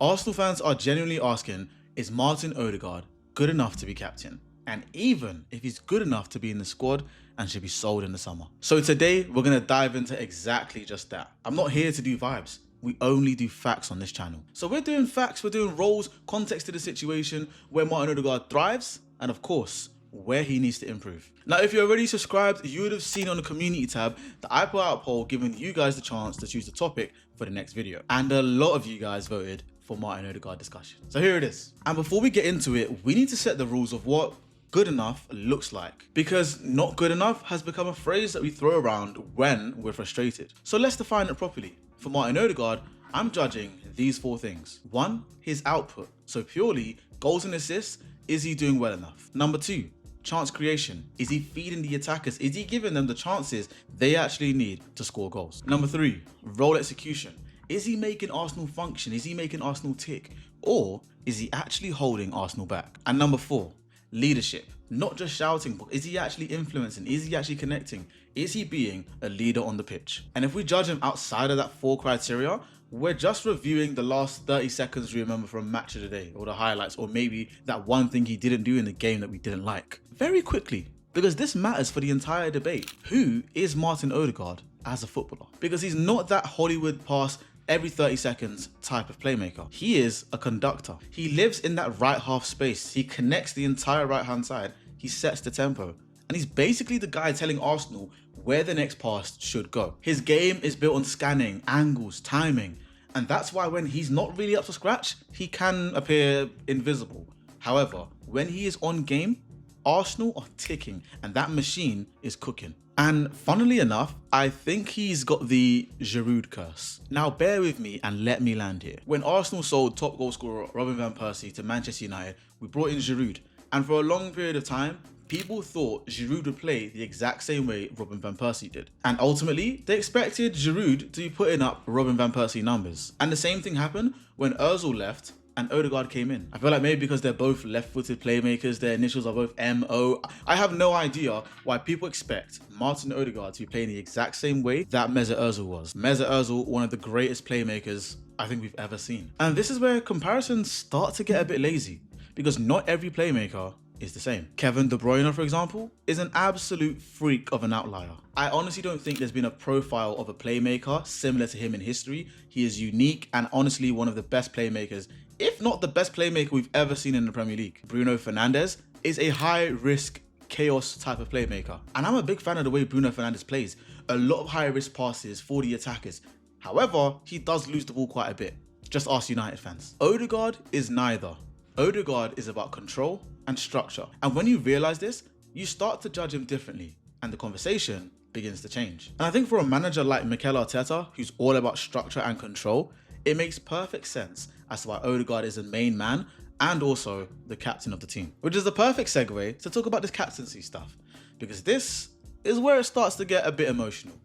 Arsenal fans are genuinely asking, is Martin Ødegaard good enough to be captain? And even if he's good enough to be in the squad and should be sold in the summer. So today we're going to dive into exactly just that. I'm not here to do vibes. We only do facts on this channel. So we're doing facts, we're doing roles, context to the situation, where Martin Ødegaard thrives, and of course, where he needs to improve. Now, if you're already subscribed, you would have seen on the community tab that I put out a poll giving you guys the chance to choose the topic for the next video. And a lot of you guys voted for Martin Ødegaard discussion. So here it is. And before we get into it, we need to set the rules of what good enough looks like, because not good enough has become a phrase that we throw around when we're frustrated. So let's define it properly. For Martin Ødegaard, I'm judging these 4 things. 1, his output. So purely goals and assists, is he doing well enough? Number 2, chance creation. Is he feeding the attackers? Is he giving them the chances they actually need to score goals? Number 3, role execution. Is he making Arsenal function? Is he making Arsenal tick? Or is he actually holding Arsenal back? And number 4, leadership. Not just shouting, but is he actually influencing? Is he actually connecting? Is he being a leader on the pitch? And if we judge him outside of that 4 criteria, we're just reviewing the last 30 seconds we remember from match of the day, or the highlights, or maybe that one thing he didn't do in the game that we didn't like. Very quickly, because this matters for the entire debate. Who is Martin Ødegaard as a footballer? Because he's not that Hollywood pass every 30 seconds type of playmaker. He is a conductor. He lives in that right half space. He connects the entire right hand side. He sets the tempo. And he's basically the guy telling Arsenal where the next pass should go. His game is built on scanning, angles, timing. And that's why when he's not really up to scratch, he can appear invisible. However, when he is on game, Arsenal are ticking and that machine is cooking. And funnily enough, I think he's got the Giroud curse. Now bear with me and let me land here. When Arsenal sold top goal scorer Robin van Persie to Manchester United, we brought in Giroud. And for a long period of time, people thought Giroud would play the exact same way Robin van Persie did. And ultimately, they expected Giroud to be putting up Robin van Persie numbers. And the same thing happened when Ozil left and Ødegaard came in. I feel like maybe because they're both left-footed playmakers, their initials are both MO. I have no idea why people expect Martin Ødegaard to be playing the exact same way that Mesut Ozil was. Mesut Ozil, one of the greatest playmakers I think we've ever seen. And this is where comparisons start to get a bit lazy, because not every playmaker is the same. Kevin De Bruyne, for example, is an absolute freak of an outlier. I honestly don't think there's been a profile of a playmaker similar to him in history. He is unique and honestly one of the best playmakers, if not the best playmaker we've ever seen in the Premier League. Bruno Fernandes is a high-risk chaos type of playmaker. And I'm a big fan of the way Bruno Fernandes plays. A lot of high-risk passes for the attackers. However, he does lose the ball quite a bit. Just ask United fans. Ødegaard is neither. Ødegaard is about control and structure. And when you realize this, you start to judge him differently and the conversation begins to change. And I think for a manager like Mikel Arteta, who's all about structure and control, it makes perfect sense as to why Ødegaard is the main man and also the captain of the team. Which is the perfect segue to talk about this captaincy stuff, because this is where it starts to get a bit emotional.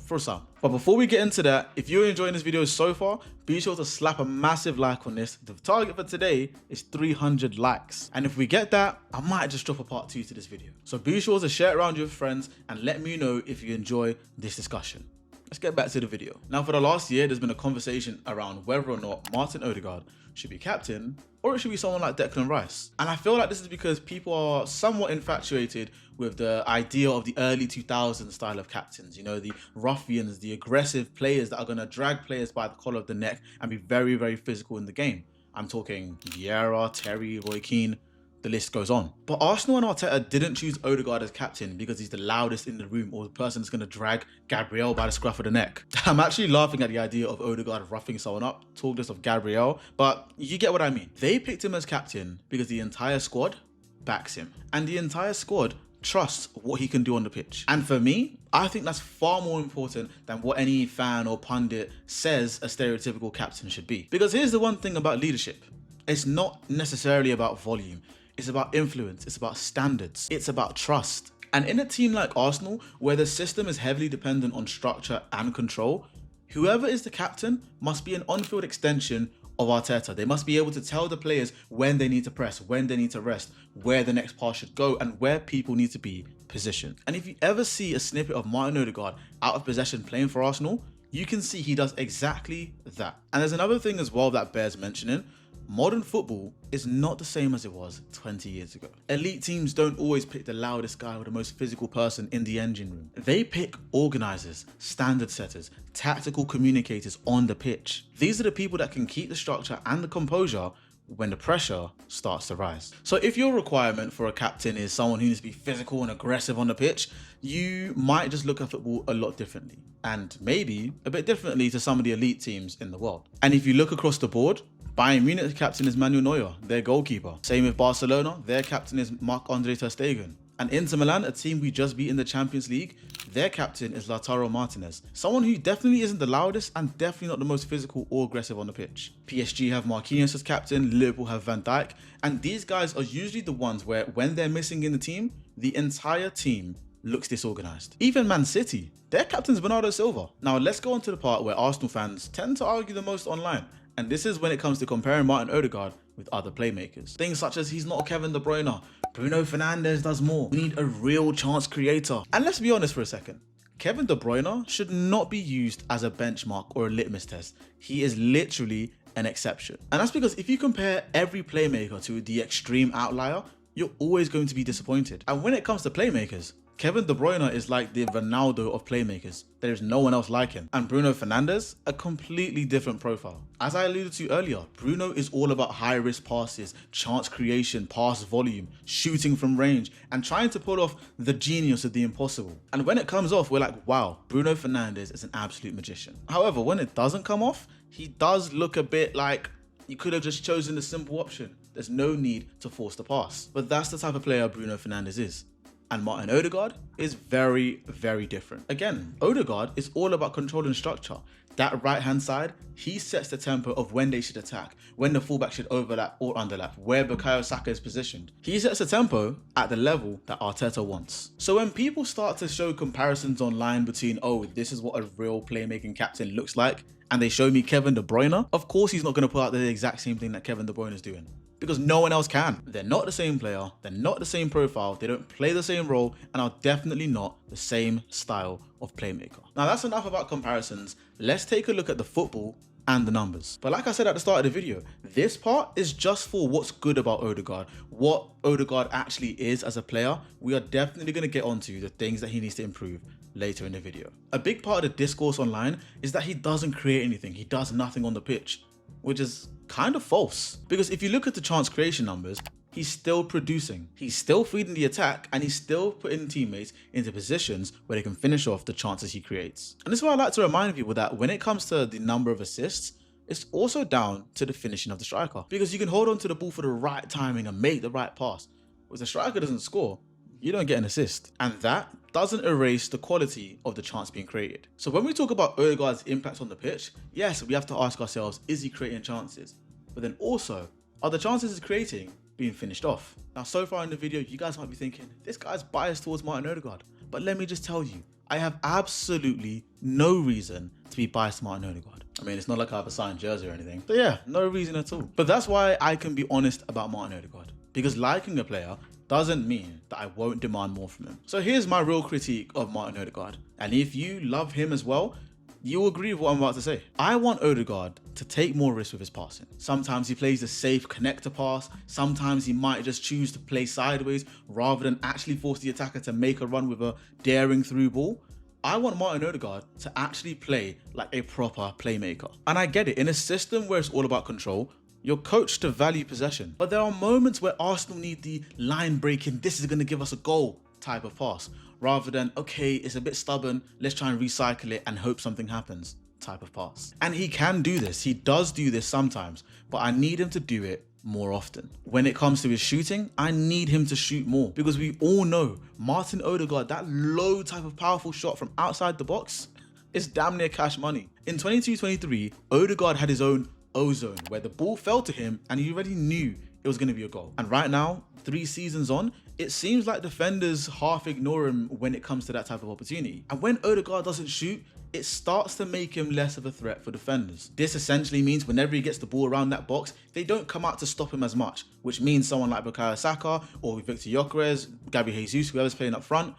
For some. But before we get into that, if you're enjoying this video so far, be sure to slap a massive like on this. The target for today is 300 likes. And if we get that, I might just drop a part 2 to this video. So be sure to share it around with friends and let me know if you enjoy this discussion. Let's get back to the video. Now, for the last year, there's been a conversation around whether or not Martin Ødegaard should be captain or it should be someone like Declan Rice. And I feel like this is because people are somewhat infatuated with the idea of the early 2000s style of captains. You know, the ruffians, the aggressive players that are going to drag players by the collar of the neck and be very, very physical in the game. I'm talking Vieira, Terry, Roy Keane. The list goes on. But Arsenal and Arteta didn't choose Ødegaard as captain because he's the loudest in the room or the person that's going to drag Gabriel by the scruff of the neck. I'm actually laughing at the idea of Ødegaard roughing someone up, talk less of Gabriel, but you get what I mean. They picked him as captain because the entire squad backs him and the entire squad trusts what he can do on the pitch. And for me, I think that's far more important than what any fan or pundit says a stereotypical captain should be. Because here's the one thing about leadership. It's not necessarily about volume. It's about influence, it's about standards, it's about trust. And in a team like Arsenal, where the system is heavily dependent on structure and control, whoever is the captain must be an on-field extension of Arteta. They must be able to tell the players when they need to press, when they need to rest, where the next pass should go, and where people need to be positioned. And if you ever see a snippet of Martin Ødegaard out of possession playing for Arsenal, you can see he does exactly that. And there's another thing as well that bears mentioning. Modern football is not the same as it was 20 years ago. Elite teams don't always pick the loudest guy or the most physical person in the engine room. They pick organizers, standard setters, tactical communicators on the pitch. These are the people that can keep the structure and the composure when the pressure starts to rise. So if your requirement for a captain is someone who needs to be physical and aggressive on the pitch, you might just look at football a lot differently, and maybe a bit differently to some of the elite teams in the world. And if you look across the board, Bayern Munich's captain is Manuel Neuer, their goalkeeper. Same with Barcelona, their captain is Marc-Andre ter Stegen. And Inter Milan, a team we just beat in the Champions League, their captain is Lautaro Martinez. Someone who definitely isn't the loudest and definitely not the most physical or aggressive on the pitch. PSG have Marquinhos as captain, Liverpool have Van Dijk, and these guys are usually the ones where when they're missing in the team, the entire team looks disorganized. Even Man City, their captain's Bernardo Silva. Now let's go on to the part where Arsenal fans tend to argue the most online. And this is when it comes to comparing Martin Ødegaard with other playmakers. Things such as he's not Kevin De Bruyne, Bruno Fernandes does more. We need a real chance creator. And let's be honest for a second. Kevin De Bruyne should not be used as a benchmark or a litmus test. He is literally an exception. And that's because if you compare every playmaker to the extreme outlier, you're always going to be disappointed. And when it comes to playmakers, Kevin De Bruyne is like the Ronaldo of playmakers. There is no one else like him. And Bruno Fernandes, a completely different profile. As I alluded to earlier, Bruno is all about high-risk passes, chance creation, pass volume, shooting from range, and trying to pull off the genius of the impossible. And when it comes off, we're like, wow, Bruno Fernandes is an absolute magician. However, when it doesn't come off, he does look a bit like you could have just chosen the simple option. There's no need to force the pass. But that's the type of player Bruno Fernandes is. And Martin Ødegaard is very, very different. Again, Ødegaard is all about control and structure. That right-hand side, he sets the tempo of when they should attack, when the fullback should overlap or underlap, where Bukayo Saka is positioned. He sets the tempo at the level that Arteta wants. So when people start to show comparisons online between, oh, this is what a real playmaking captain looks like, and they show me Kevin De Bruyne, of course he's not going to put out the exact same thing that Kevin De Bruyne is doing. Because no one else can. They're not the same player, they're not the same profile, they don't play the same role, and are definitely not the same style of playmaker. Now that's enough about comparisons. Let's take a look at the football and the numbers. But like I said at the start of the video, this part is just for what's good about Ødegaard, what Ødegaard actually is as a player. We are definitely going to get onto the things that he needs to improve later in the video. A big part of the discourse online is that he doesn't create anything, he does nothing on the pitch, which is kind of false. Because if you look at the chance creation numbers, he's still producing, he's still feeding the attack, and he's still putting teammates into positions where they can finish off the chances he creates. And this is why I like to remind people that when it comes to the number of assists, it's also down to the finishing of the striker. Because you can hold on to the ball for the right timing and make the right pass. But if the striker doesn't score, you don't get an assist. And that doesn't erase the quality of the chance being created. So when we talk about Ødegaard's impact on the pitch, yes, we have to ask ourselves, is he creating chances? But then also, are the chances he's creating being finished off? Now, so far in the video, you guys might be thinking, this guy's biased towards Martin Ødegaard. But let me just tell you, I have absolutely no reason to be biased to Martin Ødegaard. I mean, it's not like I have a signed jersey or anything. So yeah, no reason at all. But that's why I can be honest about Martin Ødegaard. Because liking a player doesn't mean that I won't demand more from him. So here's my real critique of Martin Ødegaard. And if you love him as well, you'll agree with what I'm about to say. I want Ødegaard to take more risks with his passing. Sometimes he plays the safe connector pass. Sometimes he might just choose to play sideways rather than actually force the attacker to make a run with a daring through ball. I want Martin Ødegaard to actually play like a proper playmaker. And I get it, in a system where it's all about control, you're coached to value possession. But there are moments where Arsenal need the line breaking, this is going to give us a goal type of pass, rather than, okay, it's a bit stubborn, let's try and recycle it and hope something happens type of pass. And he can do this, he does do this sometimes, but I need him to do it more often. When it comes to his shooting, I need him to shoot more, because we all know Martin Ødegaard, that low type of powerful shot from outside the box, is damn near cash money. In 22-23, Ødegaard had his own O-zone where the ball fell to him and he already knew it was going to be a goal. And right now, 3 seasons on, it seems like defenders half ignore him when it comes to that type of opportunity. And when Ødegaard doesn't shoot, it starts to make him less of a threat for defenders. This essentially means whenever he gets the ball around that box, they don't come out to stop him as much, which means someone like Bukayo Saka or Victor Gyökeres, Gabi Jesus, whoever's playing up front,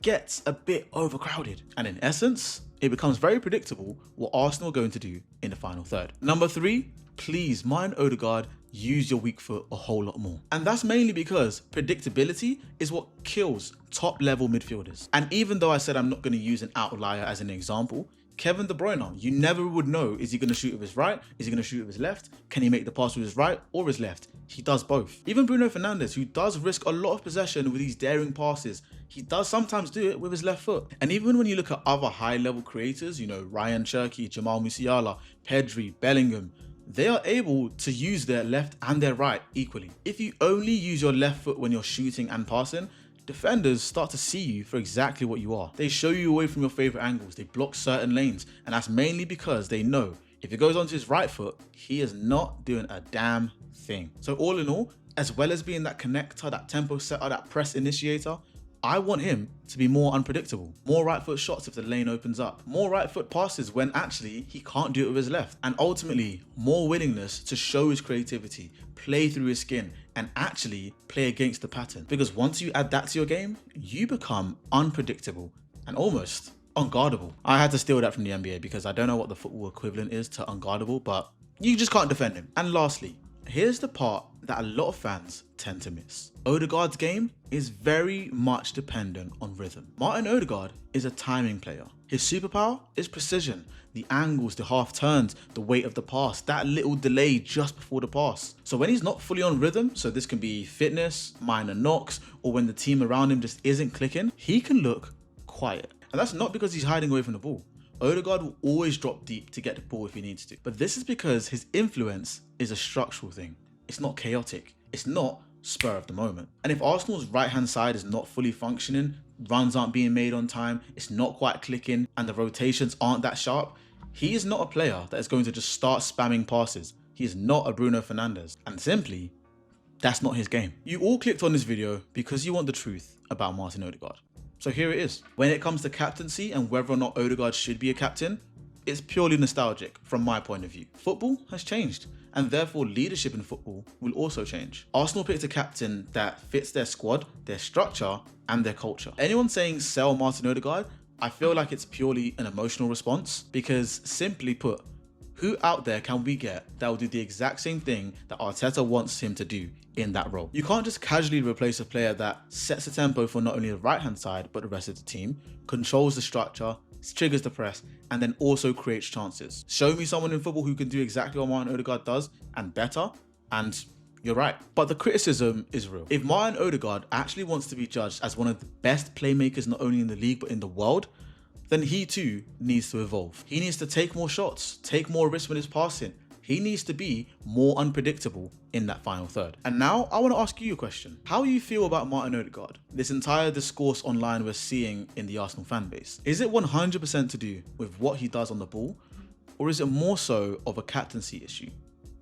gets a bit overcrowded. And in essence, it becomes very predictable what Arsenal are going to do in the final third. Number 3, please, Martin Ødegaard, use your weak foot a whole lot more. And that's mainly because predictability is what kills top level midfielders. And even though I said I'm not going to use an outlier as an example, Kevin De Bruyne, you never would know, is he going to shoot with his right? Is he going to shoot with his left? Can he make the pass with his right or his left? He does both. Even Bruno Fernandes, who does risk a lot of possession with these daring passes, he does sometimes do it with his left foot. And even when you look at other high level creators, you know, Ryan Cherki, Jamal Musiala, Pedri, Bellingham, they are able to use their left and their right equally. If you only use your left foot when you're shooting and passing, defenders start to see you for exactly what you are. They show you away from your favorite angles, they block certain lanes, and that's mainly because they know if it goes onto his right foot, he is not doing a damn thing. So all in all, as well as being that connector, that tempo setter, that press initiator, I want him to be more unpredictable. More right foot shots if the lane opens up. More right foot passes when actually he can't do it with his left. And ultimately, more willingness to show his creativity, play through his skin, and actually play against the pattern. Because once you add that to your game, you become unpredictable and almost unguardable. I had to steal that from the NBA because I don't know what the football equivalent is to unguardable, but you just can't defend him. And lastly, here's the part that a lot of fans tend to miss. Ødegaard's game is very much dependent on rhythm. Martin Ødegaard is a timing player. His superpower is precision. The angles, the half turns, the weight of the pass, that little delay just before the pass. So when he's not fully on rhythm, so this can be fitness, minor knocks, or when the team around him just isn't clicking, he can look quiet. And that's not because he's hiding away from the ball. Ødegaard will always drop deep to get the ball if he needs to. But this is because his influence is a structural thing. It's not chaotic. It's not spur of the moment. And if Arsenal's right-hand side is not fully functioning, runs aren't being made on time, it's not quite clicking, and the rotations aren't that sharp, he is not a player that is going to just start spamming passes. He is not a Bruno Fernandes. And simply, that's not his game. You all clicked on this video because you want the truth about Martin Ødegaard. So here it is. When it comes to captaincy and whether or not Ødegaard should be a captain, it's purely nostalgic from my point of view. Football has changed, and therefore leadership in football will also change. Arsenal picked a captain that fits their squad, their structure, and their culture. Anyone saying sell Martin Ødegaard, I feel like it's purely an emotional response, because simply put, who out there can we get that will do the exact same thing that Arteta wants him to do in that role? You can't just casually replace a player that sets the tempo for not only the right-hand side, but the rest of the team, controls the structure, triggers the press, and then also creates chances. Show me someone in football who can do exactly what Martin Ødegaard does and better, and you're right. But the criticism is real. If Martin Ødegaard actually wants to be judged as one of the best playmakers not only in the league but in the world, then he too needs to evolve. He needs to take more shots, take more risks when he's passing. He needs to be more unpredictable in that final third. And now I want to ask you a question. How do you feel about Martin Ødegaard? This entire discourse online we're seeing in the Arsenal fan base. Is it 100% to do with what he does on the ball? Or is it more so of a captaincy issue?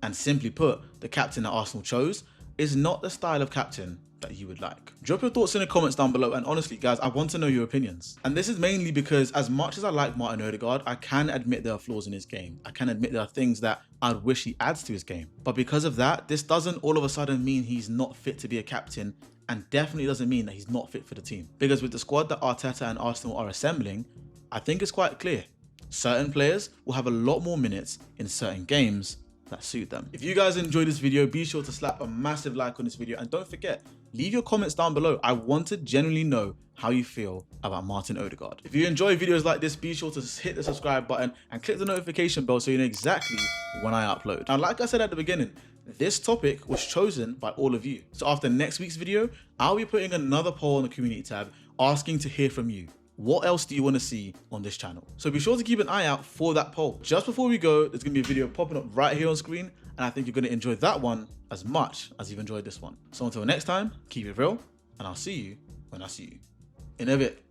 And simply put, the captain that Arsenal chose is not the style of captain that you would like. Drop your thoughts in the comments down below, and honestly guys, I want to know your opinions. And this is mainly because as much as I like Martin Ødegaard, I can admit there are flaws in his game. I can admit there are things that I'd wish he adds to his game. But because of that, this doesn't all of a sudden mean he's not fit to be a captain, and definitely doesn't mean that he's not fit for the team. Because with the squad that Arteta and Arsenal are assembling, I think it's quite clear. Certain players will have a lot more minutes in certain games that suit them. If you guys enjoyed this video, be sure to slap a massive like on this video, and don't forget, leave your comments down below. I want to genuinely know how you feel about Martin Ødegaard. If you enjoy videos like this, be sure to hit the subscribe button and click the notification bell so you know exactly when I upload. And like I said at the beginning, this topic was chosen by all of you. So after next week's video, I'll be putting another poll on the community tab asking to hear from you. What else do you want to see on this channel? So be sure to keep an eye out for that poll. Just before we go, there's going to be a video popping up right here on screen, and I think you're going to enjoy that one as much as you've enjoyed this one. So until next time, keep it real, and I'll see you when I see you in a bit.